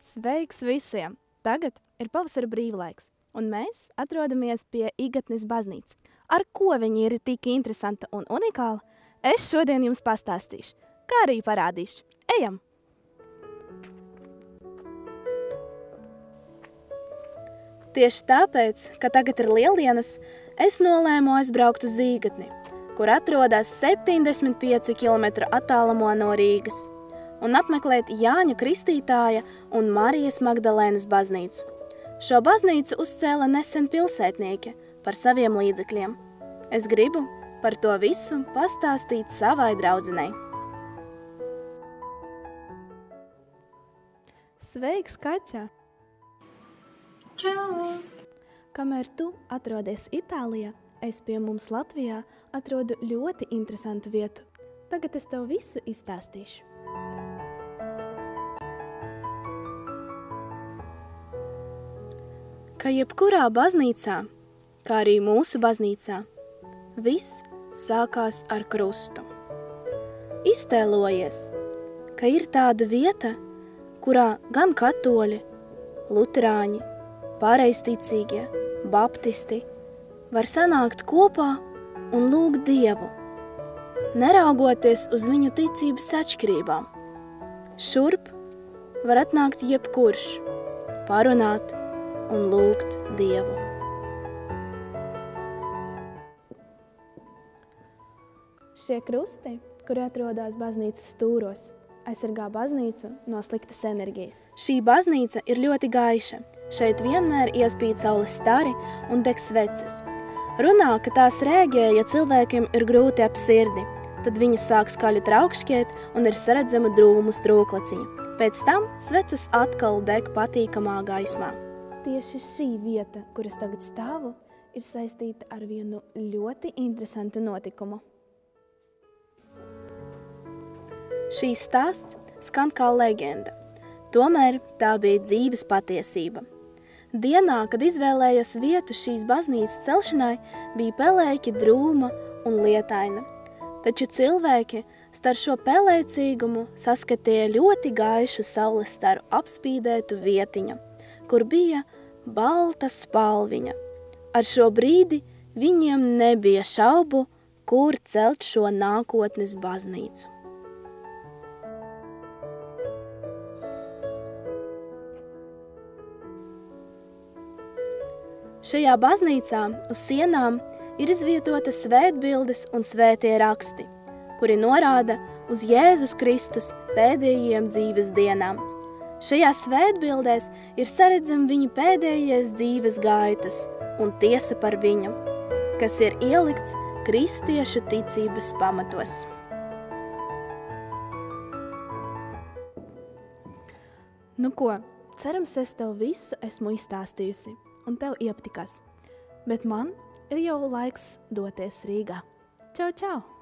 Sveiks visiem! Tagad ir pavasara brīvlaiks, un mēs atrodamies pie Igatnes baznīcas. Ar ko viņi ir tik interesanta un unikāla, es šodien jums pastāstīšu, kā arī parādīšu. Ejam! Tieši tāpēc, ka tagad ir lieldienas, es nolēmu aizbraukt uz Igatni, kur atrodas 75 km attālumā no Rīgas, un apmeklēt Jāņa Kristītāja un Marijas Magdalēnas baznīcu. Šo baznīcu uzcēla nesen pilsētnieki par saviem līdzekļiem. Es gribu par to visu pastāstīt savai draudzenei. Sveiks, Kaķa! Čau! Kamēr tu atrodies Itālijā, es pie mums Latvijā atrodu ļoti interesantu vietu. Tagad es tev visu izstāstīšu. Ka jebkurā baznīcā, kā arī mūsu baznīcā, viss sākās ar krustu. Iztēlojies, ka ir tāda vieta, kurā gan katoļi, luterāņi, pareizticīgie, baptisti var sanākt kopā un lūgt Dievu, neraugoties uz viņu ticības atšķirībām. Šurp var atnākt jebkurš, parunāt un lūgt Dievu. Šie krusti, kuri atrodas baznīcas stūros, aizsargā baznīcu no sliktas enerģijas. Šī baznīca ir ļoti gaiša. Šeit vienmēr iespīd saules stari un deg sveces. Runā, ka tās rēģē, ja cilvēkiem ir grūti ap sirdi, tad viņas sāk skaļi traukšķiet un ir saredzama drūmu strūklaciņa. Pēc tam sveces atkal deg patīkamā gaismā. Tieši šī vieta, kur es tagad stāvu, ir saistīta ar vienu ļoti interesantu notikumu. Šīs stāsts skan kā leģenda, tomēr tā bija dzīves patiesība. Dienā, kad izvēlējos vietu šīs baznīcas celšanai, bija pelēki, drūma un lietaina. Taču cilvēki starp šo pelēcīgumu saskatīja ļoti gaišu saules staru apspīdētu vietiņu, kur bija balta spalviņa. Ar šo brīdi viņiem nebija šaubu, kur celt šo nākotnes baznīcu. Šajā baznīcā uz sienām ir izvietotas svētbildes un svētie raksti, kuri norāda uz Jēzus Kristus pēdējiem dzīves dienām. Šajās svētbildēs ir saredzami viņa pēdējās dzīves gaitas un tiesa par viņu, kas ir ielikts kristiešu ticības pamatos. Nu ko, cerams, es tev visu esmu izstāstījusi un tev iepatikās, bet man ir jau laiks doties Rīgā. Čau, čau!